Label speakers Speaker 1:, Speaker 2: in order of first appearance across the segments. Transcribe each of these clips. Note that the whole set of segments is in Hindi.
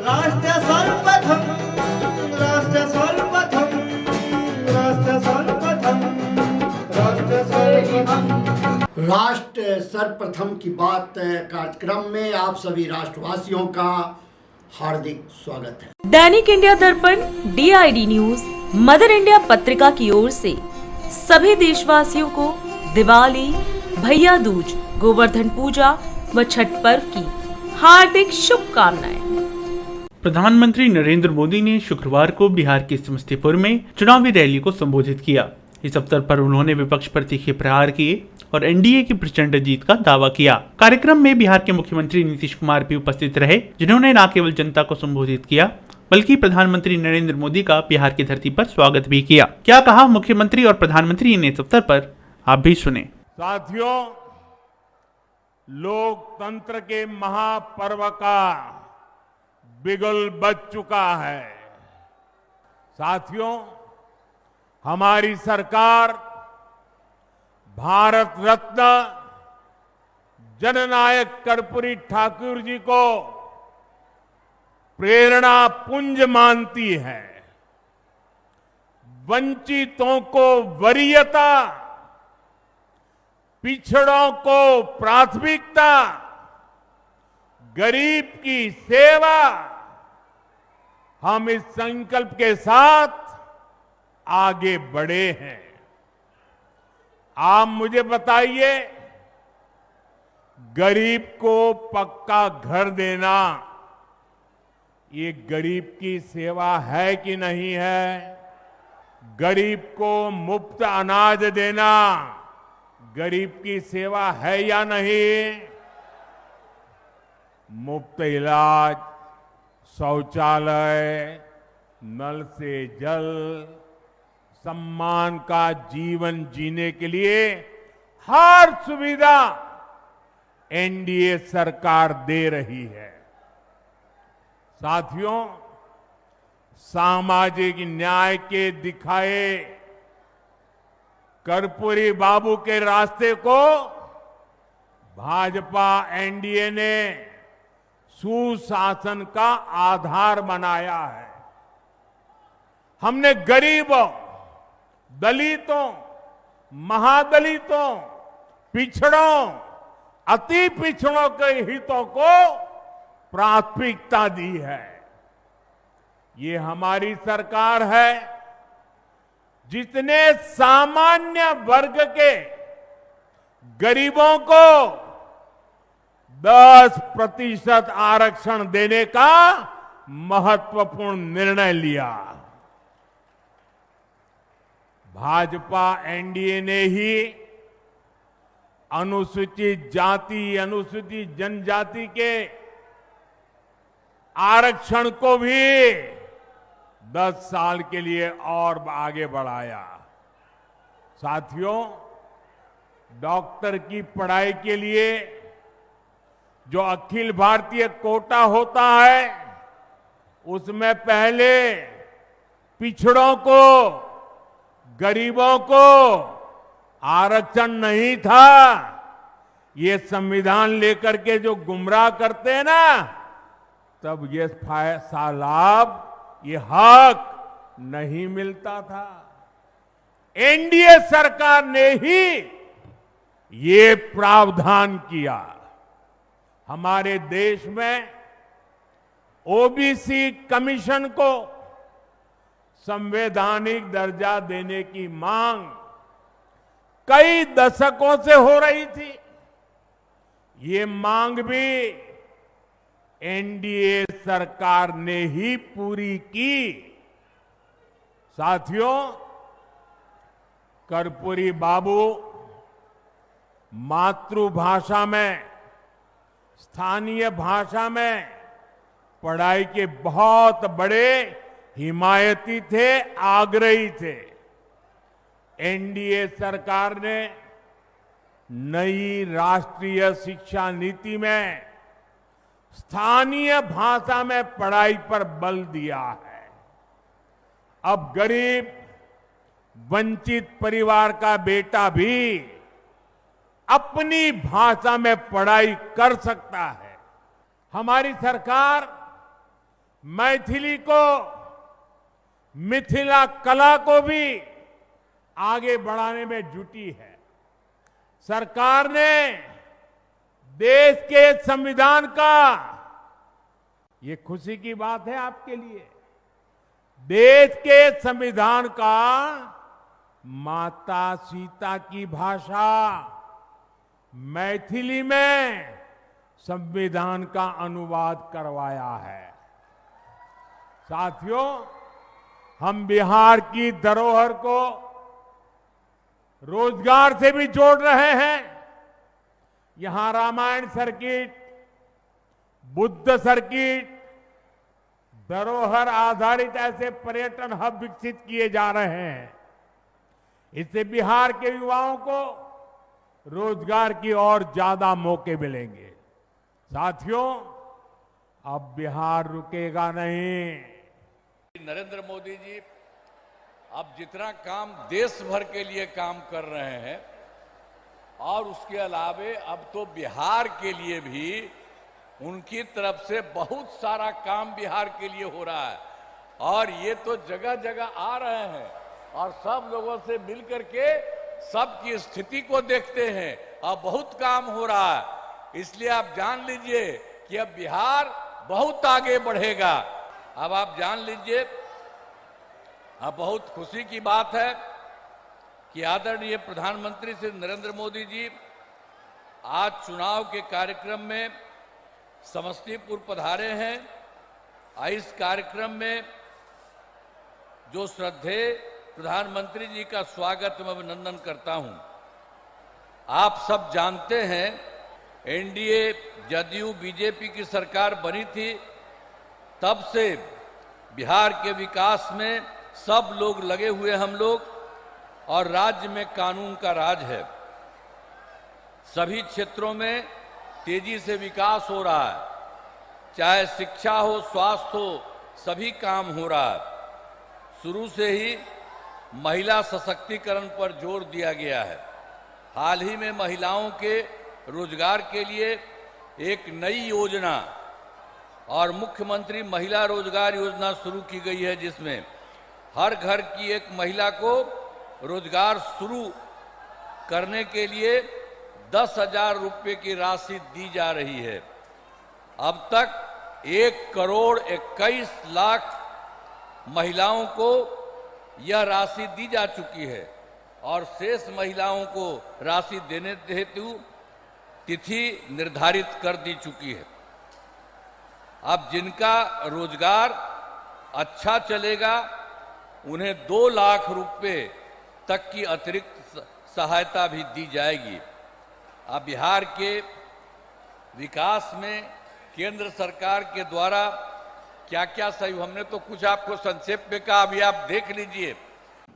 Speaker 1: राष्ट्र सर्वप्रथम, राष्ट्र सर्वप्रथम, राष्ट्र सर्वप्रथम, राष्ट्र सर्वप्रथम।
Speaker 2: राष्ट्र सर्वप्रथम की बात कार्यक्रम में आप सभी राष्ट्रवासियों का हार्दिक स्वागत है।
Speaker 3: दैनिक इंडिया दर्पण, DID न्यूज, मदर इंडिया पत्रिका की ओर से सभी देशवासियों को दिवाली, भैया दूज, गोवर्धन पूजा व छठ पर्व की हार्दिक शुभकामनाएं।
Speaker 4: प्रधानमंत्री नरेंद्र मोदी ने शुक्रवार को बिहार के समस्तीपुर में चुनावी रैली को संबोधित किया। इस अवसर पर उन्होंने विपक्ष पर तीखे प्रहार किए और एनडीए की प्रचंड जीत का दावा किया। कार्यक्रम में बिहार के मुख्यमंत्री नीतीश कुमार भी उपस्थित रहे, जिन्होंने न केवल जनता को संबोधित किया बल्कि प्रधानमंत्री नरेंद्र मोदी का बिहार की धरती पर स्वागत भी किया। क्या कहा मुख्यमंत्री और प्रधानमंत्री ने इस अवसर पर, आप भी सुने।
Speaker 5: साथियों, लोकतंत्र के महापर्व का बिगुल बज चुका है। साथियों, हमारी सरकार भारत रत्न जननायक कर्पूरी ठाकुर जी को प्रेरणा पुंज मानती है। वंचितों को वरीयता, पिछड़ों को प्राथमिकता, गरीब की सेवा, हम इस संकल्प के साथ आगे बढ़े हैं। आप मुझे बताइए, गरीब को पक्का घर देना ये गरीब की सेवा है कि नहीं है? गरीब को मुफ्त अनाज देना गरीब की सेवा है या नहीं? मुफ्त इलाज, शौचालय, नल से जल, सम्मान का जीवन जीने के लिए हर सुविधा एनडीए सरकार दे रही है। साथियों, सामाजिक न्याय के दिखाए कर्पूरी बाबू के रास्ते को भाजपा एनडीए ने सुशासन का आधार बनाया है। हमने गरीबों, दलितों, महादलितों, पिछड़ों, अति पिछड़ों के हितों को प्राथमिकता दी है। ये हमारी सरकार है जितने सामान्य वर्ग के गरीबों को 10% आरक्षण देने का महत्वपूर्ण निर्णय लिया। भाजपा एनडीए ने ही अनुसूचित जाति, अनुसूचित जनजाति के आरक्षण को भी 10 साल के लिए और आगे बढ़ाया। साथियों, डॉक्टर की पढ़ाई के लिए जो अखिल भारतीय कोटा होता है, उसमें पहले पिछड़ों को, गरीबों को आरक्षण नहीं था। ये संविधान लेकर के जो गुमराह करते हैं ना, तब ये लाभ, ये हक नहीं मिलता था। एनडीए सरकार ने ही ये प्रावधान किया। हमारे देश में ओबीसी कमीशन को संवैधानिक दर्जा देने की मांग कई दशकों से हो रही थी। ये मांग भी एनडीए सरकार ने ही पूरी की। साथियों, कर्पूरी बाबू मातृभाषा में, स्थानीय भाषा में पढ़ाई के बहुत बड़े हिमायती थे, आग्रही थे। एनडीए सरकार ने नई राष्ट्रीय शिक्षा नीति में स्थानीय भाषा में पढ़ाई पर बल दिया है। अब गरीब, वंचित परिवार का बेटा भी अपनी भाषा में पढ़ाई कर सकता है। हमारी सरकार मैथिली को, मिथिला कला को भी आगे बढ़ाने में जुटी है। सरकार ने देश के संविधान का, ये खुशी की बात है आपके लिए, देश के संविधान का माता सीता की भाषा मैथिली में संविधान का अनुवाद करवाया है। साथियों, हम बिहार की धरोहर को रोजगार से भी जोड़ रहे हैं। यहां रामायण सर्किट, बुद्ध सर्किट, धरोहर आधारित ऐसे पर्यटन हब विकसित किए जा रहे हैं। इससे बिहार के युवाओं को रोजगार की और ज्यादा मौके मिलेंगे। साथियों, अब बिहार रुकेगा नहीं।
Speaker 6: नरेंद्र मोदी जी अब जितना काम देश भर के लिए काम कर रहे हैं और उसके अलावे अब तो बिहार के लिए भी उनकी तरफ से बहुत सारा काम बिहार के लिए हो रहा है। और ये तो जगह जगह आ रहे हैं और सब लोगों से मिल करके सबकी स्थिति को देखते हैं और बहुत काम हो रहा है। इसलिए आप जान लीजिए कि अब बिहार बहुत आगे बढ़ेगा। अब आप जान लीजिए, अब बहुत खुशी की बात है कि आदरणीय प्रधानमंत्री श्री नरेंद्र मोदी जी आज चुनाव के कार्यक्रम में समस्तीपुर पधारे हैं। इस कार्यक्रम में जो श्रद्धेय प्रधानमंत्री जी का स्वागत एवं अभिनंदन करता हूं। आप सब जानते हैं, एनडीए जदयू बीजेपी की सरकार बनी थी, तब से बिहार के विकास में सब लोग लगे हुए हम लोग, और राज्य में कानून का राज है। सभी क्षेत्रों में तेजी से विकास हो रहा है, चाहे शिक्षा हो, स्वास्थ्य हो, सभी काम हो रहा है। शुरू से ही महिला सशक्तिकरण पर जोर दिया गया है। हाल ही में महिलाओं के रोजगार के लिए एक नई योजना और मुख्यमंत्री महिला रोजगार योजना शुरू की गई है, जिसमें हर घर की एक महिला को रोजगार शुरू करने के लिए 10,000 रुपये की राशि दी जा रही है। अब तक 1,21,00,000 महिलाओं को यह राशि दी जा चुकी है और शेष महिलाओं को राशि देने हेतु तिथि निर्धारित कर दी चुकी है। अब जिनका रोजगार अच्छा चलेगा उन्हें 2 लाख रुपए तक की अतिरिक्त सहायता भी दी जाएगी। अब बिहार के विकास में केंद्र सरकार के द्वारा क्या क्या सहयोग, हमने तो कुछ आपको संक्षेप में कहा, अभी आप देख लीजिए।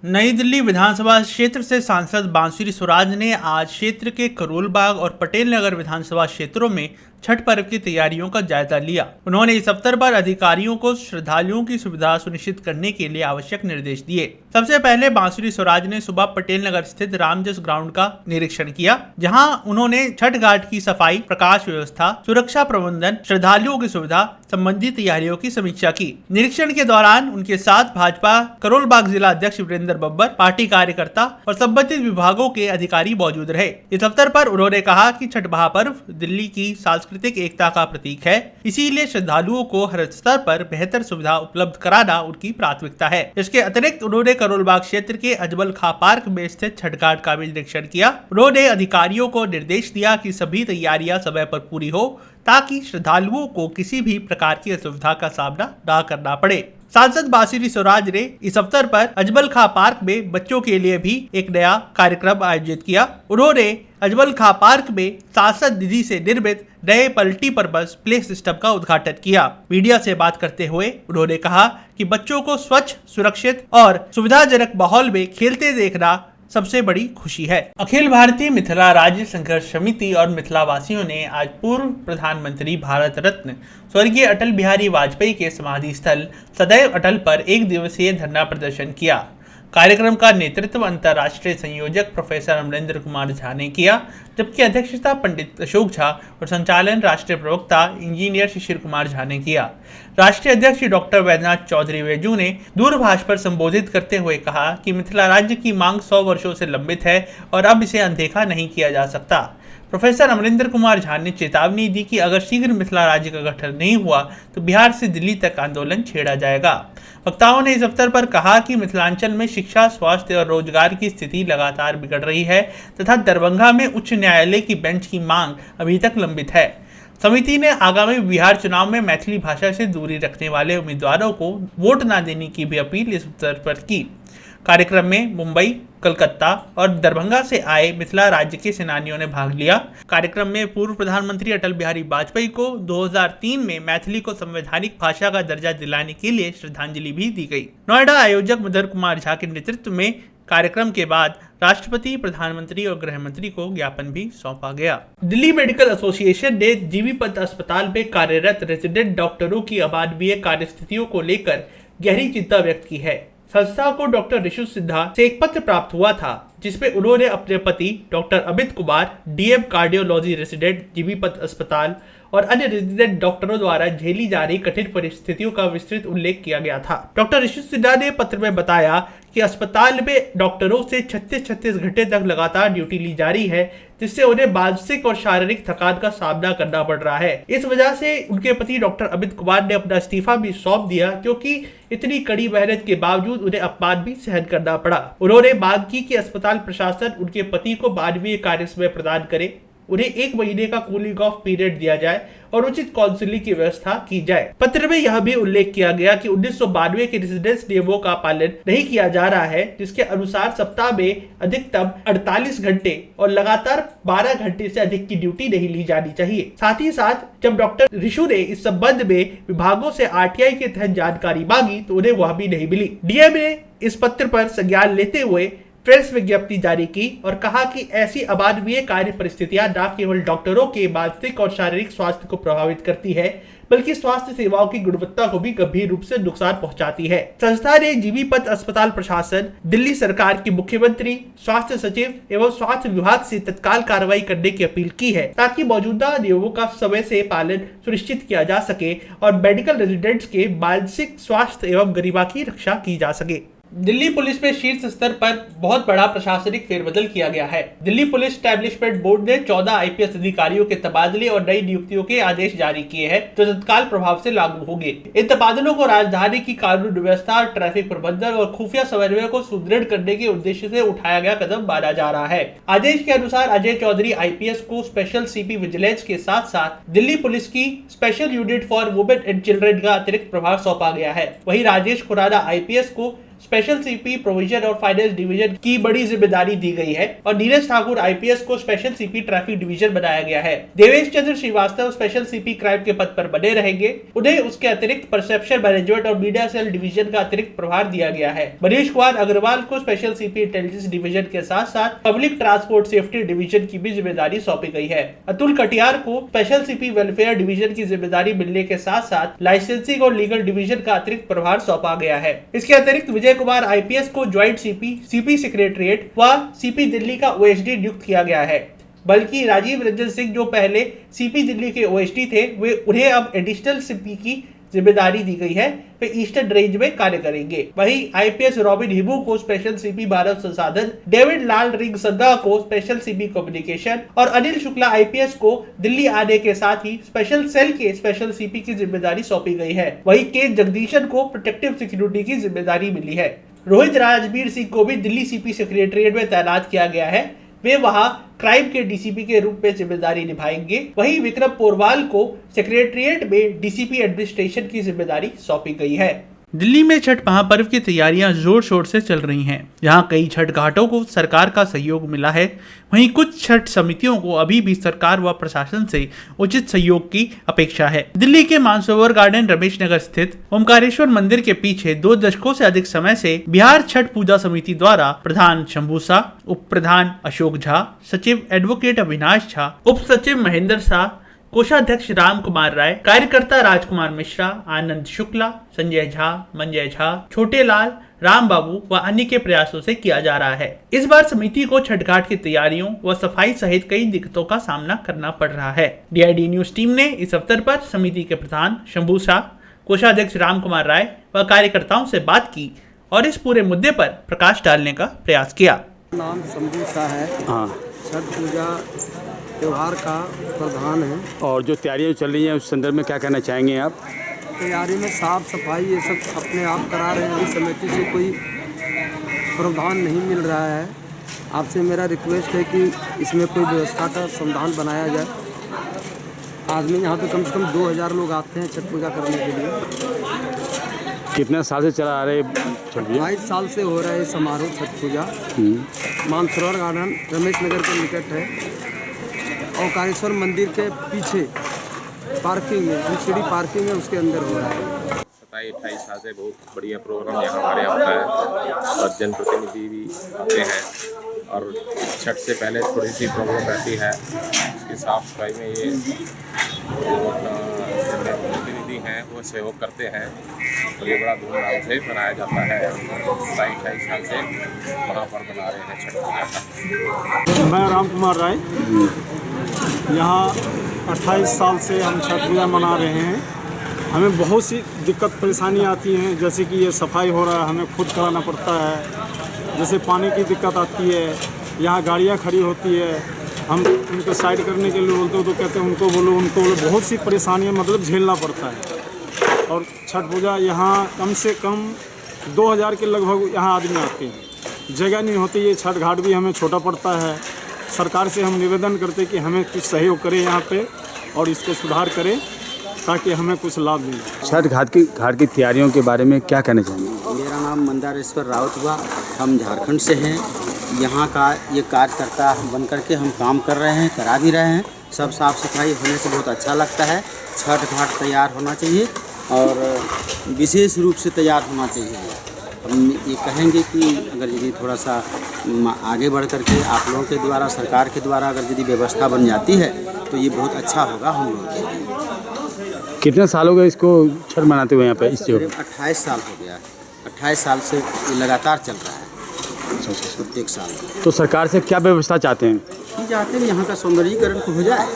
Speaker 4: नई दिल्ली विधानसभा क्षेत्र से सांसद बांसुरी स्वराज ने आज क्षेत्र के करोलबाग और पटेल नगर विधानसभा क्षेत्रों में छठ पर्व की तैयारियों का जायजा लिया। उन्होंने इस अवसर पर अधिकारियों को श्रद्धालुओं की सुविधा सुनिश्चित करने के लिए आवश्यक निर्देश दिए। सबसे पहले बांसुरी स्वराज ने सुबह पटेल नगर स्थित रामजस ग्राउंड का निरीक्षण किया, जहां उन्होंने छठ घाट की सफाई, प्रकाश व्यवस्था, सुरक्षा प्रबंधन, श्रद्धालुओं की सुविधा संबंधी तैयारियों की समीक्षा की। निरीक्षण के दौरान उनके साथ भाजपा करोलबाग जिला अध्यक्ष वीरेंद्र बब्बर, पार्टी कार्यकर्ता और संबंधित विभागों के अधिकारी मौजूद रहे। इस अवसर पर उन्होंने कहा कि छठ महापर्व दिल्ली की सांस्कृतिक एकता का प्रतीक है, इसीलिए श्रद्धालुओं को हर स्तर पर बेहतर सुविधा उपलब्ध कराना उनकी प्राथमिकता है। इसके अतिरिक्त उन्होंने करोलबाग क्षेत्र के अजमल खां पार्क में स्थित छठ घाट का भी निरीक्षण किया। उन्होंने अधिकारियों को निर्देश दिया कि सभी तैयारियां समय पर पूरी हो, ताकि श्रद्धालुओं को किसी भी प्रकार की असुविधा का सामना न करना पड़े। सांसद बांसुरी स्वराज ने इस अवसर पर अजमल खां पार्क में बच्चों के लिए भी एक नया कार्यक्रम आयोजित किया। उन्होंने अजमल खां पार्क में सांसद निधि से निर्मित नए मल्टीपर्पज प्ले सिस्टम का उद्घाटन किया। मीडिया से बात करते हुए उन्होंने कहा कि बच्चों को स्वच्छ, सुरक्षित और सुविधाजनक माहौल में खेलते देखना सबसे बड़ी खुशी है। अखिल भारतीय मिथिला राज्य संघर्ष समिति और मिथिला वासियों ने आज पूर्व प्रधानमंत्री भारत रत्न स्वर्गीय अटल बिहारी वाजपेयी के समाधि स्थल सदैव अटल पर 1 दिवसीय धरना प्रदर्शन किया। कार्यक्रम का नेतृत्व अंतर्राष्ट्रीय संयोजक प्रोफेसर अमरेंद्र कुमार झा ने किया, जबकि अध्यक्षता पंडित अशोक झा और संचालन राष्ट्रीय प्रवक्ता इंजीनियर शिशिर कुमार झा ने किया। राष्ट्रीय अध्यक्ष डॉक्टर वैद्यनाथ चौधरी वैजू ने दूरभाष पर संबोधित करते हुए कहा कि मिथिला राज्य की मांग 100 वर्षों से लंबित है और अब इसे अनदेखा नहीं किया जा सकता। प्रोफेसर अमरिंदर कुमार झा ने चेतावनी दी कि अगर शीघ्र मिथिला राज्य का गठन नहीं हुआ तो बिहार से दिल्ली तक आंदोलन छेड़ा जाएगा। वक्ताओं ने इस अवसर पर कहा कि मिथिलांचल में शिक्षा, स्वास्थ्य और रोजगार की स्थिति लगातार बिगड़ रही है तथा दरभंगा में उच्च न्यायालय की बेंच की मांग अभी तक लंबित है। समिति ने आगामी बिहार चुनाव में मैथिली भाषा से दूरी रखने वाले उम्मीदवारों को वोट न देने की भी अपील इस अवसर पर की। कार्यक्रम में मुंबई, कलकत्ता और दरभंगा से आए मिथिला राज्य के सेनानियों ने भाग लिया। कार्यक्रम में पूर्व प्रधानमंत्री अटल बिहारी वाजपेयी को 2003 में मैथिली को संवैधानिक भाषा का दर्जा दिलाने के लिए श्रद्धांजलि भी दी गई। नोएडा आयोजक मदन कुमार झा के नेतृत्व में कार्यक्रम के बाद राष्ट्रपति, प्रधानमंत्री और गृह मंत्री को ज्ञापन भी सौंपा गया। दिल्ली मेडिकल एसोसिएशन ने जीबीपंत अस्पताल में कार्यरत रेजिडेंट डॉक्टरों की अमानवीय कार्यस्थितियों को लेकर गहरी चिंता व्यक्त की है। संस्था को डॉक्टर ऋषु सिन्हा से एक पत्र प्राप्त हुआ था जिसमें उन्होंने अपने पति doctor Amit Kumar, DM cardiology resident G B Pant अस्पताल और अन्य रेजिडेंट डॉक्टरों द्वारा झेली जा रही कठिन परिस्थितियों का विस्तृत उल्लेख किया गया था। डॉक्टर ऋषु सिन्हा ने पत्र में बताया कि अस्पताल में डॉक्टरों से 36 घंटे तक लगातार ड्यूटी ली जा रही है, जिससे उन्हें मानसिक और शारीरिक थकान का सामना करना पड़ रहा है। इस वजह से उनके पति डॉक्टर अमित कुमार ने अपना इस्तीफा भी सौंप दिया, क्योंकि इतनी कड़ी मेहनत के बावजूद उन्हें अपमान भी सहन करना पड़ा। उन्होंने मांग की कि अस्पताल प्रशासन उनके पति को मानवीय कार्य समय प्रदान करे, उन्हें 1 महीने का कूलिंग ऑफ पीरियड दिया जाए और उचित काउंसलिंग की व्यवस्था की जाए। पत्र में यह भी उल्लेख किया गया कि 1992 के रेजिडेंस नियमों का पालन नहीं किया जा रहा है, जिसके अनुसार सप्ताह में अधिकतम 48 घंटे और लगातार 12 घंटे से अधिक की ड्यूटी नहीं ली जानी चाहिए। साथ ही साथ जब डॉक्टर ऋषु ने इस संबंध में विभागों से आरटीआई के तहत जानकारी मांगी तो उन्हें वह भी नहीं मिली। डीएम ने इस पत्र पर संज्ञान लेते हुए प्रेस विज्ञप्ति जारी की और कहा कि ऐसी अमानवीय कार्य परिस्थितियां न केवल डॉक्टरों के मानसिक और शारीरिक स्वास्थ्य को प्रभावित करती है, बल्कि स्वास्थ्य सेवाओं की गुणवत्ता को भी गंभीर रूप से नुकसान पहुंचाती है। संस्था ने जीबीपंत अस्पताल प्रशासन, दिल्ली सरकार के मुख्यमंत्री, स्वास्थ्य सचिव एवं स्वास्थ्य विभाग से तत्काल कार्रवाई करने की अपील की है, ताकि मौजूदा नियमों का समय से पालन सुनिश्चित किया जा सके और मेडिकल रेजिडेंट्स के मानसिक स्वास्थ्य एवं गरिमा की रक्षा की जा सके। दिल्ली पुलिस में शीर्ष स्तर पर बहुत बड़ा प्रशासनिक फेरबदल किया गया है। दिल्ली पुलिस स्टैब्लिशमेंट बोर्ड ने 14 आईपीएस अधिकारियों के तबादले और नई नियुक्तियों के आदेश जारी किए हैं, जो तत्काल प्रभाव से लागू होंगे। इन तबादलों को राजधानी की कानून व्यवस्था, ट्रैफिक प्रबंधन और खुफिया समन्वय को सुदृढ़ करने के उद्देश्य से उठाया गया कदम माना जा रहा है। आदेश के अनुसार अजय चौधरी आईपीएस को स्पेशल सीपी विजिलेंस के साथ साथ दिल्ली पुलिस की special unit for women and children का अतिरिक्त प्रभार सौंपा गया है। वहीं राजेश खुराना आईपीएस को स्पेशल सीपी प्रोविजन और फाइनेंस डिवीजन की बड़ी जिम्मेदारी दी गई है और नीरज ठाकुर आईपीएस को स्पेशल सीपी ट्रैफिक डिवीजन बनाया गया है। Devesh Chandra Srivastava special CP crime के पद पर बने रहेंगे। उन्हें उसके अतिरिक्त परसेप्शन मैनेजमेंट और मीडिया सेल डिवीजन का अतिरिक्त प्रभार दिया गया है। मनीष कुमार अग्रवाल को स्पेशल सीपी इंटेलिजेंस डिवीजन के साथ साथ पब्लिक ट्रांसपोर्ट सेफ्टी डिवीजन की भी जिम्मेदारी सौंपी गई है। अतुल कटियार को स्पेशल सीपी वेलफेयर डिवीजन की जिम्मेदारी मिलने के साथ साथ लाइसेंसिंग और लीगल डिवीजन का अतिरिक्त प्रभार सौंपा गया है। इसके अतिरिक्त विजय कुमार आईपीएस को ज्वाइंट सीपी सेक्रेटरिएट व सीपी दिल्ली का ओएसडी नियुक्त किया गया है, बल्कि राजीव रंजन सिंह जो पहले सीपी दिल्ली के ओएसडी थे, वे उन्हें अब एडिशनल सीपी की जिम्मेदारी दी गई है। वे ईस्टर्न रेंज में कार्य करेंगे। वहीं आईपीएस रॉबिन हिबू को स्पेशल सीपी मानव संसाधन, डेविड लाल रिंग संगा को स्पेशल सीपी कम्युनिकेशन और अनिल शुक्ला आईपीएस को दिल्ली आने के साथ ही स्पेशल सेल के स्पेशल सीपी की जिम्मेदारी सौंपी गई है। वहीं के जगदीशन को प्रोटेक्टिव सिक्योरिटी की जिम्मेदारी मिली है। रोहित राजवीर सिंह को भी दिल्ली सीपी सेक्रेटरिएट में तैनात किया गया है। वे वहां क्राइम के डीसीपी के रूप में जिम्मेदारी निभाएंगे। वहीं विक्रम पोरवाल को सेक्रेटरिएट में डीसीपी एडमिनिस्ट्रेशन की जिम्मेदारी सौंपी गई है। दिल्ली में छठ महापर्व की तैयारियां जोर शोर से चल रही हैं। यहां कई छठ घाटों को सरकार का सहयोग मिला है, वहीं कुछ छठ समितियों को अभी भी सरकार व प्रशासन से उचित सहयोग की अपेक्षा है। दिल्ली के मानसरोवर गार्डन रमेश नगर स्थित ओमकारेश्वर मंदिर के पीछे 2 दशकों से अधिक समय से बिहार छठ पूजा समिति द्वारा प्रधान शंभू शाह, उप प्रधान अशोक झा, सचिव एडवोकेट अविनाश झा, उप सचिव महेंद्र शाह, कोषाध्यक्ष राम कुमार राय, कार्यकर्ता राजकुमार मिश्रा, आनंद शुक्ला, संजय झा, मंजय झा, छोटे लाल, राम बाबू व अन्य के प्रयासों से किया जा रहा है। इस बार समिति को छठ घाट की तैयारियों व सफाई सहित कई दिक्कतों का सामना करना पड़ रहा है। डीआईडी न्यूज टीम ने इस अवसर पर समिति के प्रधान शंभू शाह, कोषाध्यक्ष राम कुमार राय व कार्यकर्ताओं से बात की और इस पूरे मुद्दे पर प्रकाश डालने का प्रयास किया।
Speaker 7: नाम शंभू शाह है। छठ पूजा त्योहार का प्रधान है।
Speaker 8: और जो तैयारियां चल रही हैं उस संदर्भ में क्या कहना चाहेंगे आप?
Speaker 7: तैयारी में साफ सफाई ये सब अपने आप करा रहे हैं। अभी समिति से कोई प्रावधान नहीं मिल रहा है। आपसे मेरा रिक्वेस्ट है कि इसमें कोई व्यवस्था का समाधान बनाया जाए। आदमी यहाँ पे कम से कम 2000 लोग आते हैं छठ पूजा करने के लिए।
Speaker 8: कितना साल से चला आ रहे छठ पूजा?
Speaker 7: 22 साल से हो रहा है समारोह छठ पूजा। मानसरोवर गार्डन रमेश नगर के निकट है। ओंकारेश्वर मंदिर के पीछे पार्किंग है, सीढ़ी पार्किंग है, उसके अंदर हो रहा है।
Speaker 9: 27-28 साल से बहुत बढ़िया प्रोग्राम यहाँ हमारे यहाँ होता है और जनप्रतिनिधि भी आते हैं और छठ से पहले थोड़ी सी प्रॉब्लम रहती है। इसकी साफ सफाई में ये जो अपना जनप्रतिनिधि हैं वो सहयोग करते हैं और ये बड़ा धूमधाम से मनाया जाता है। 27-28 साल से वहाँ पर मना रहे हैं छठ पूजा का।
Speaker 7: मैं राम कुमार राय, यहाँ 28 साल से हम छठ पूजा मना रहे हैं। हमें बहुत सी दिक्कत परेशानी आती हैं, जैसे कि ये सफाई हो रहा है हमें खुद कराना पड़ता है। जैसे पानी की दिक्कत आती है, यहाँ गाड़ियाँ खड़ी होती है, हम उनको साइड करने के लिए बोलते हो तो कहते हैं उनको बोलो उनको बोलो। बहुत सी परेशानियाँ मतलब झेलना पड़ता है। और छठ पूजा यहाँ कम से कम 2000 के लगभग यहाँ आदमी आते हैं। जगह नहीं होती, ये छठ घाट भी हमें छोटा पड़ता है। सरकार से हम निवेदन करते हैं कि हमें कुछ सहयोग करे यहाँ पे और इसको सुधार करें ताकि हमें कुछ लाभ मिले।
Speaker 8: छठ घाट की तैयारियों के बारे में क्या कहना चाहेंगे?
Speaker 10: मेरा नाम मंदारेश्वर राउत हुआ। हम झारखंड से हैं। यहाँ का ये कार्यकर्ता बन करके हम काम कर रहे हैं, करा भी रहे हैं। सब साफ़ सफाई होने से बहुत अच्छा लगता है। छठ घाट तैयार होना चाहिए और विशेष रूप से तैयार होना चाहिए। हम ये कहेंगे कि अगर यदि थोड़ा सा आगे बढ़ करके आप लोगों के द्वारा, सरकार के द्वारा अगर यदि व्यवस्था बन जाती है तो ये बहुत अच्छा होगा हम लोगों के लिए।
Speaker 8: कितने साल हो गए इसको छठ मनाते हुए यहाँ पे? इस जगह
Speaker 10: 28 साल हो गया। 28 साल से ये लगातार चल रहा है। प्रत्येक साल।
Speaker 8: तो सरकार से क्या व्यवस्था चाहते हैं?
Speaker 10: ये चाहते हैं यहाँ का सौंदर्यीकरण हो जाए,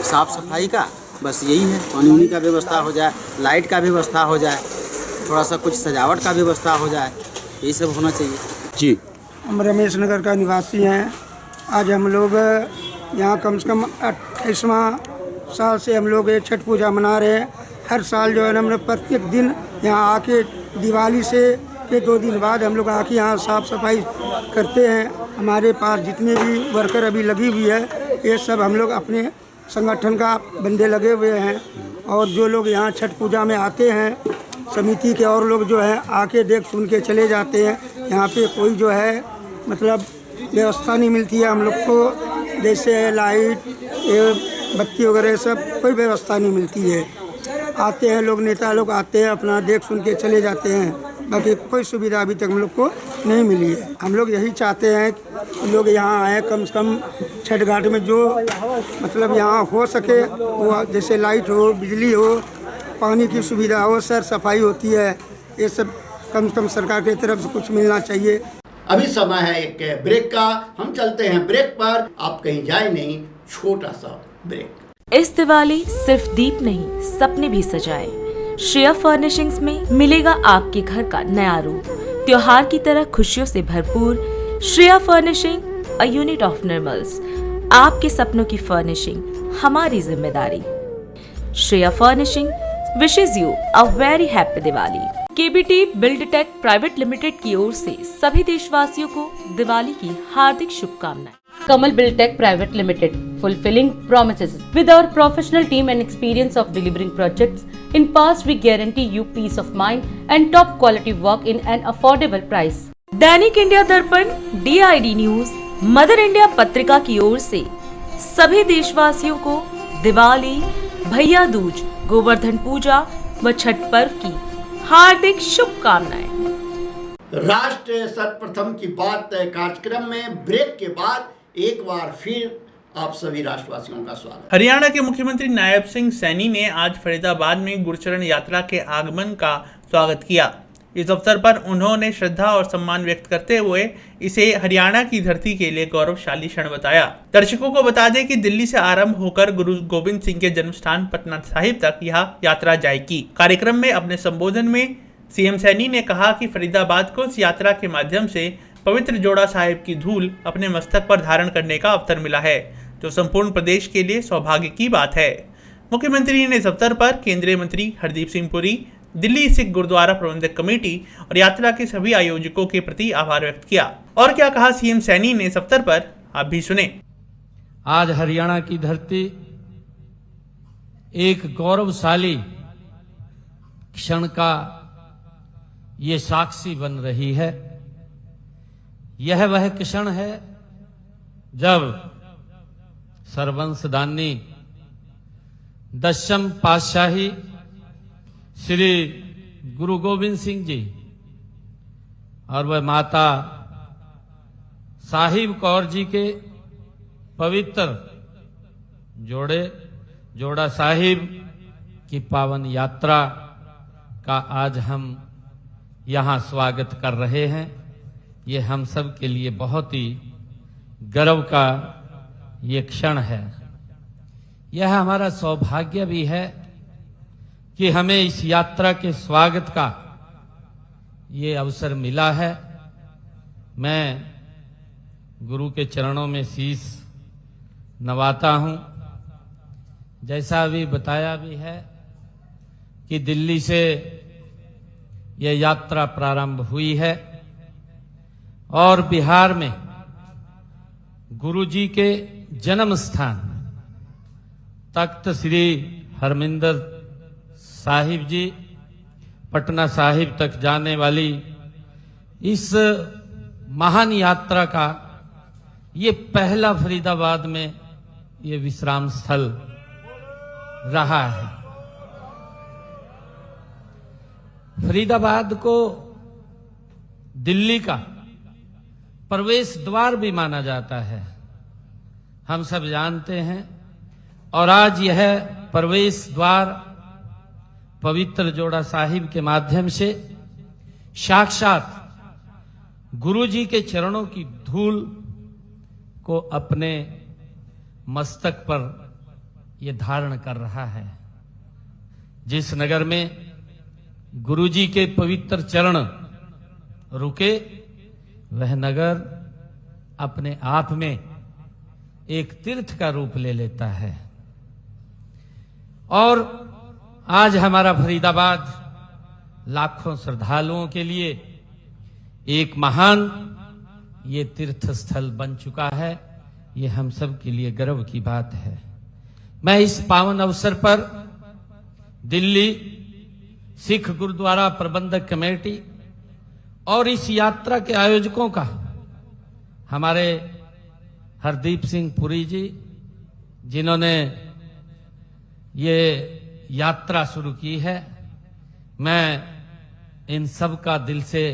Speaker 10: साफ सफाई का, बस यही है। पानी का व्यवस्था हो जाए, लाइट का व्यवस्था हो जाए, थोड़ा सा कुछ सजावट का व्यवस्था हो जाए, यही सब होना चाहिए।
Speaker 8: जी,
Speaker 7: हम रमेश नगर का निवासी हैं। आज हम लोग यहाँ कम से कम 28वां साल से हम लोग ये छठ पूजा मना रहे हैं। हर साल जो है हम लोग प्रत्येक दिन यहाँ आके दिवाली से के 2 दिन बाद हम लोग आके यहाँ साफ़ सफाई करते हैं। हमारे पास जितने भी वर्कर अभी लगी हुई है ये सब हम लोग अपने संगठन का बंदे लगे हुए हैं। और जो लोग यहाँ छठ पूजा में आते हैं समिति के और लोग जो है आके देख सुन के चले जाते हैं। यहाँ पे कोई जो है मतलब व्यवस्था नहीं मिलती है हम लोग को, जैसे लाइट बत्ती वगैरह सब कोई व्यवस्था नहीं मिलती है। आते हैं लोग, नेता लोग आते हैं, अपना देख सुन के चले जाते हैं, बाकी कोई सुविधा अभी तक हम लोग को नहीं मिली है। हम लोग यही चाहते हैं कि लोग यहाँ आए, कम से कम छठ घाट में जो मतलब यहाँ हो सके वो, जैसे लाइट हो, बिजली हो, पानी की सुविधा हो, सर सफाई होती है, ये सब कम से कम सरकार की तरफ से कुछ मिलना चाहिए।
Speaker 2: अभी समय है एक ब्रेक का। हम चलते हैं ब्रेक पर, आप कहीं जाए नहीं, छोटा सा ब्रेक।
Speaker 3: इस दिवाली सिर्फ दीप नहीं, सपने भी सजाए। श्रेया फर्निशिंग्स में मिलेगा आपके घर का नया रूप। त्योहार की तरह खुशियों से भरपूर Shreya furnishing, a unit of Nirmals. आपके सपनों की फर्निशिंग हमारी जिम्मेदारी। Shreya furnishing wishes you a very happy Diwali. KBT Buildtech private limited की ओर से सभी देशवासियों को दिवाली की हार्दिक शुभकामनाएं।
Speaker 11: Kamal Buildtech Private Limited, fulfilling promises. With our professional team and experience of delivering projects, in past we guarantee you peace of mind and top quality work in an affordable price.
Speaker 3: Dainik India दर्पण, DID न्यूज, मदर इंडिया पत्रिका की ओर से सभी देशवासियों को दिवाली, भैया दूज, गोवर्धन पूजा व छठ पर्व की हार्दिक शुभकामनाएं।
Speaker 2: राष्ट्र सर्वप्रथम की बात कार्यक्रम में ब्रेक के बाद एक बार फिर आप सभी राष्ट्रवासियों का स्वागत।
Speaker 4: हरियाणा के मुख्यमंत्री नायब सिंह सैनी ने आज फरीदाबाद में गुरचरण यात्रा के आगमन का स्वागत किया। इस अवसर पर उन्होंने श्रद्धा और सम्मान व्यक्त करते हुए इसे हरियाणा की धरती के लिए गौरवशाली क्षण बताया। दर्शकों को बता दें कि दिल्ली से आरंभ होकर गुरु गोविंद सिंह के जन्म स्थान पटना साहिब तक यह यात्रा जाएगी। कार्यक्रम में अपने संबोधन में सीएम सैनी ने कहा कि फरीदाबाद को इस यात्रा के माध्यम से पवित्र जोड़ा साहिब की धूल अपने मस्तक पर धारण करने का अवसर मिला है, जो संपूर्ण प्रदेश के लिए सौभाग्य की बात है। मुख्यमंत्री ने इस अवसर पर केंद्रीय मंत्री हरदीप सिंह पुरी, दिल्ली सिख गुरुद्वारा प्रबंधक कमेटी और यात्रा के सभी आयोजकों के प्रति आभार व्यक्त किया। और क्या कहा सीएम सैनी ने इस अवसर पर, आप भी सुने।
Speaker 12: आज हरियाणा की धरती एक गौरवशाली क्षण का ये साक्षी बन रही है। यह वह क्षण है जब सर्वंशदानी दशम पातशाही श्री गुरु गोविंद सिंह जी और वह माता साहिब कौर जी के पवित्र जोड़ा साहिब की पावन यात्रा का आज हम यहाँ स्वागत कर रहे हैं। ये हम सब के लिए बहुत ही गर्व का ये क्षण है। यह हमारा सौभाग्य भी है कि हमें इस यात्रा के स्वागत का ये अवसर मिला है। मैं गुरु के चरणों में शीश नवाता हूं। जैसा अभी बताया भी है कि दिल्ली से यह यात्रा प्रारंभ हुई है और बिहार में गुरु जी के जन्म स्थान तख्त श्री हरमिंदर साहिब जी पटना साहिब तक जाने वाली इस महान यात्रा का ये पहला फरीदाबाद में ये विश्राम स्थल रहा है। फरीदाबाद को दिल्ली का प्रवेश द्वार भी माना जाता है, हम सब जानते हैं। और आज यह प्रवेश द्वार पवित्र जोड़ा साहिब के माध्यम से साक्षात गुरु जी के चरणों की धूल को अपने मस्तक पर ये धारण कर रहा है। जिस नगर में गुरु जी के पवित्र चरण रुके वह नगर अपने आप में एक तीर्थ का रूप ले लेता है। और आज हमारा फरीदाबाद लाखों श्रद्धालुओं के लिए एक महान ये तीर्थ स्थल बन चुका है। ये हम सब के लिए गर्व की बात है। मैं इस पावन अवसर पर दिल्ली सिख गुरुद्वारा प्रबंधक कमेटी और इस यात्रा के आयोजकों का, हमारे हरदीप सिंह पुरी जी जिन्होंने ये यात्रा शुरू की है, मैं इन सब का दिल से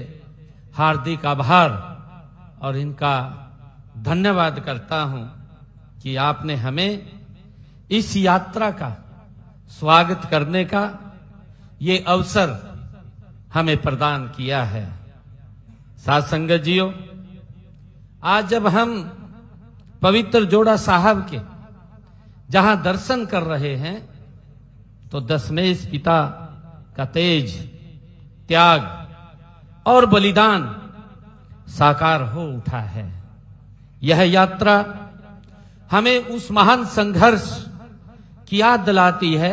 Speaker 12: हार्दिक आभार और इनका धन्यवाद करता हूं कि आपने हमें इस यात्रा का स्वागत करने का ये अवसर हमें प्रदान किया है। साथ संगत जियो, आज जब हम पवित्र जोड़ा साहब के जहां दर्शन कर रहे हैं तो दशमेश पिता का तेज, त्याग और बलिदान साकार हो उठा है। यह यात्रा हमें उस महान संघर्ष की याद दिलाती है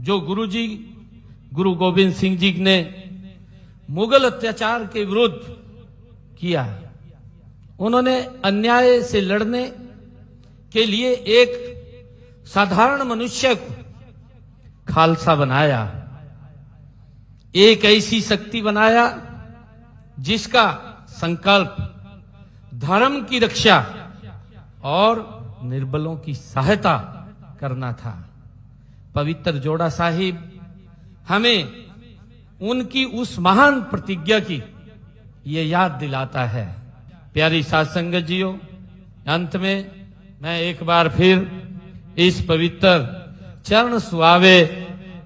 Speaker 12: जो गुरुजी गुरु गोविंद सिंह जी ने मुगल अत्याचार के विरुद्ध किया। उन्होंने अन्याय से लड़ने के लिए एक साधारण मनुष्य को खालसा बनाया, एक ऐसी शक्ति बनाया जिसका संकल्प धर्म की रक्षा और निर्बलों की सहायता करना था। पवित्र जोड़ा साहिब हमें उनकी उस महान प्रतिज्ञा की ये याद दिलाता है। प्यारी साध संगत जियो, अंत में मैं एक बार फिर इस पवित्र चरण सुहावे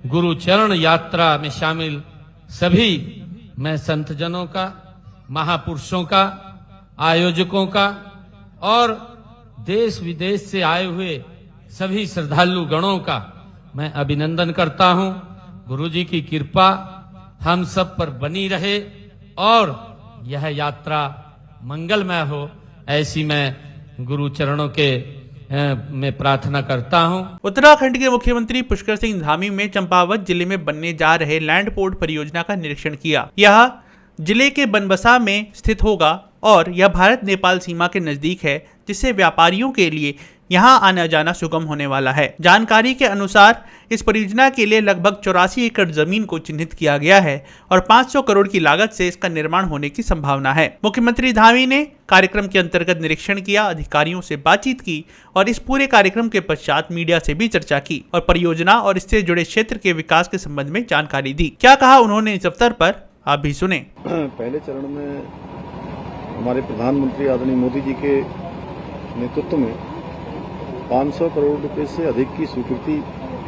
Speaker 12: गुरु चरण यात्रा में शामिल सभी मैं संतजनों का, महापुरुषों का, आयोजकों का और देश विदेश से आए हुए सभी श्रद्धालु गणों का मैं अभिनंदन करता हूं। गुरुजी की कृपा हम सब पर बनी रहे और यह यात्रा मंगलमय हो, ऐसी मैं गुरु चरणों के में प्रार्थना करता हूं।
Speaker 4: उत्तराखंड के मुख्यमंत्री पुष्कर सिंह धामी में चंपावत जिले में बनने जा रहे लैंड पोर्ट परियोजना का निरीक्षण किया। यह जिले के बनबसा में स्थित होगा और यह भारत नेपाल सीमा के नजदीक है, जिससे व्यापारियों के लिए यहां आना जाना सुगम होने वाला है। जानकारी के अनुसार इस परियोजना के लिए लगभग 84 एकड़ जमीन को चिन्हित किया गया है और 500 करोड़ की लागत से इसका निर्माण होने की संभावना है। मुख्यमंत्री धामी ने कार्यक्रम के अंतर्गत निरीक्षण किया, अधिकारियों से बातचीत की और इस पूरे कार्यक्रम के पश्चात मीडिया से भी चर्चा की और परियोजना और इससे जुड़े क्षेत्र के विकास के संबंध में जानकारी दी। क्या कहा उन्होंने इस अवसर पर, आप भी सुने।
Speaker 13: पहले चरण में हमारे प्रधानमंत्री आदरणीय मोदी जी के नेतृत्व में 500 करोड़ रुपए से अधिक की स्वीकृति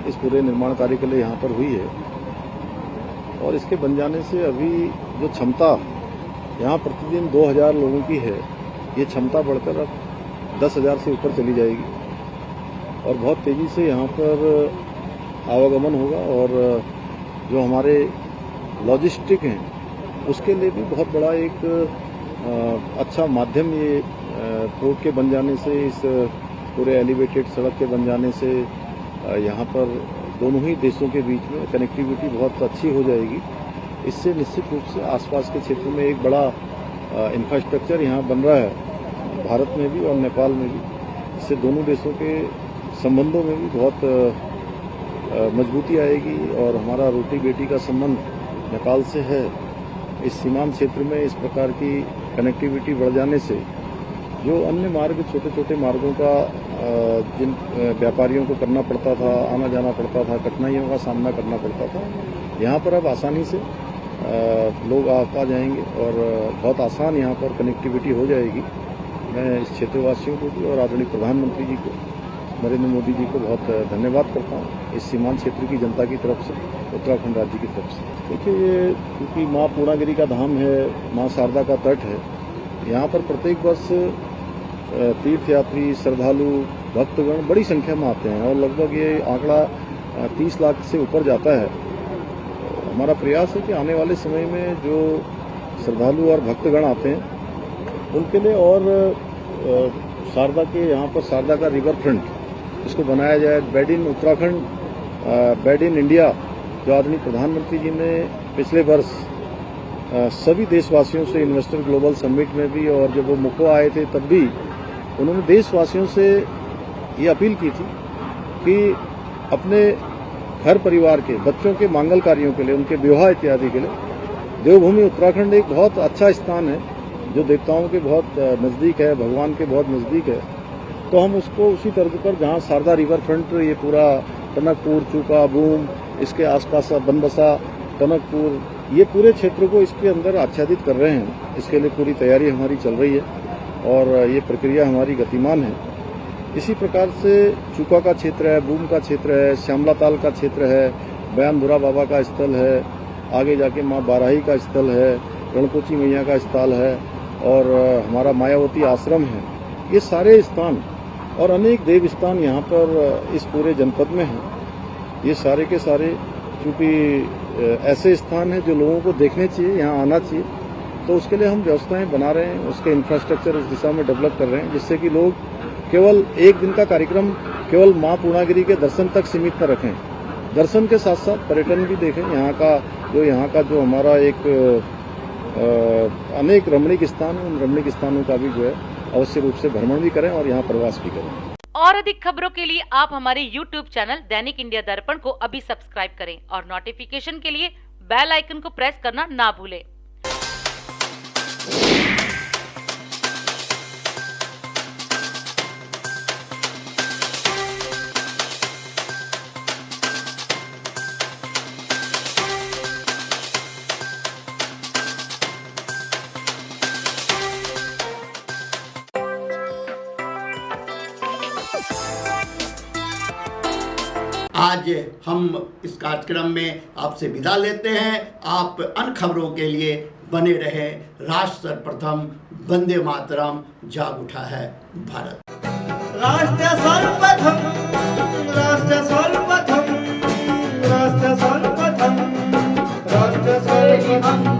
Speaker 13: इस पूरे निर्माण कार्य के लिए यहाँ पर हुई है और इसके बन जाने से अभी जो क्षमता यहाँ प्रतिदिन 2000 लोगों की है, ये क्षमता बढ़कर अब 10,000 से ऊपर चली जाएगी और बहुत तेजी से यहाँ पर आवागमन होगा और जो हमारे लॉजिस्टिक हैं उसके लिए भी बहुत बड़ा एक अच्छा माध्यम ये पोर्ट के बन जाने से, इस पूरे एलिवेटेड सड़क के बन जाने से यहाँ पर दोनों ही देशों के बीच में कनेक्टिविटी बहुत अच्छी हो जाएगी। इससे निश्चित रूप से आसपास के क्षेत्र में एक बड़ा इंफ्रास्ट्रक्चर यहाँ बन रहा है, भारत में भी और नेपाल में भी। इससे दोनों देशों के संबंधों में भी बहुत मजबूती आएगी और हमारा रोटी बेटी का संबंध नेपाल से है। इस सीमांत क्षेत्र में इस प्रकार की कनेक्टिविटी बढ़ जाने से जो अन्य मार्ग, छोटे छोटे मार्गों का जिन व्यापारियों को करना पड़ता था, आना जाना पड़ता था, कठिनाइयों का सामना करना पड़ता था, यहाँ पर अब आसानी से लोग आ जाएंगे और बहुत आसान यहाँ पर कनेक्टिविटी हो जाएगी। मैं इस क्षेत्रवासियों को भी और आदरणीय प्रधानमंत्री जी को, नरेंद्र मोदी जी को बहुत धन्यवाद करता हूँ इस सीमांत क्षेत्र की जनता की तरफ से, उत्तराखंड राज्य की तरफ से। देखिए, ये क्योंकि माँ पूर्णागिरी का धाम है, माँ शारदा का तट है, यहाँ पर प्रत्येक वर्ष तीर्थयात्री, श्रद्धालु, भक्तगण बड़ी संख्या में आते हैं और लगभग ये आंकड़ा 30 लाख से ऊपर जाता है। हमारा प्रयास है कि आने वाले समय में जो श्रद्धालु और भक्तगण आते हैं उनके लिए और शारदा के यहाँ पर शारदा का रिवर फ्रंट इसको बनाया जाए। Bed in Uttarakhand, bed in India जो आदरणीय प्रधानमंत्री जी ने पिछले वर्ष सभी देशवासियों से इन्वेस्टर ग्लोबल समिट में भी और जब वो मुखो आए थे तब भी उन्होंने देशवासियों से ये अपील की थी कि अपने घर परिवार के बच्चों के मांगल कार्यों के लिए, उनके विवाह इत्यादि के लिए देवभूमि उत्तराखंड एक बहुत अच्छा स्थान है जो देवताओं के बहुत नज़दीक है, भगवान के बहुत नज़दीक है। तो हम उसको उसी तर्ज पर जहाँ शारदा रिवर फ्रंट, ये पूरा टनकपुर, चूका, बूम, इसके आसपास बनबसा, टनकपुर, ये पूरे क्षेत्र को इसके अंदर आच्छादित कर रहे हैं। इसके लिए पूरी तैयारी हमारी चल रही है और ये प्रक्रिया हमारी गतिमान है। इसी प्रकार से चूका का क्षेत्र है, बूम का क्षेत्र है, श्यामला ताल का क्षेत्र है, बयानधुरा बाबा का स्थल है, आगे जाके माँ बाराही का स्थल है, रणकोची मैया का स्थल है और हमारा मायावती आश्रम है। ये सारे स्थान और अनेक देव स्थान यहाँ पर इस पूरे जनपद में हैं। ये सारे के सारे चूँकि ऐसे स्थान हैं जो लोगों को देखने चाहिए, यहाँ आना चाहिए, तो उसके लिए हम व्यवस्थाएं बना रहे हैं, उसके इंफ्रास्ट्रक्चर इस दिशा में डेवलप कर रहे हैं जिससे कि लोग केवल एक दिन का कार्यक्रम केवल माँ पूर्णागिरी के दर्शन तक सीमित न रखें, दर्शन के साथ साथ पर्यटन भी देखें। यहाँ का जो हमारा एक अनेक रमणीक स्थान है, उन रमणीक स्थानों का भी जो है अवश्य रूप से भ्रमण भी करें और यहाँ प्रवास भी करें।
Speaker 11: और अधिक खबरों के लिए आप हमारे YouTube चैनल दैनिक इंडिया दर्पण को अभी सब्सक्राइब करें और नोटिफिकेशन के लिए बेल आइकन को प्रेस करना ना भूलें।
Speaker 2: आज हम इस कार्यक्रम में आपसे विदा लेते हैं। आप अन्य खबरों के लिए बने रहे। राष्ट्र सर्वप्रथम, वंदे मातरम, जाग उठा है भारत।
Speaker 1: राष्ट्र सर्वप्रथम, राष्ट्र सर्वप्रथम, राष्ट्र सर्वप्रथम, राष्ट्र सर्वप्रथम।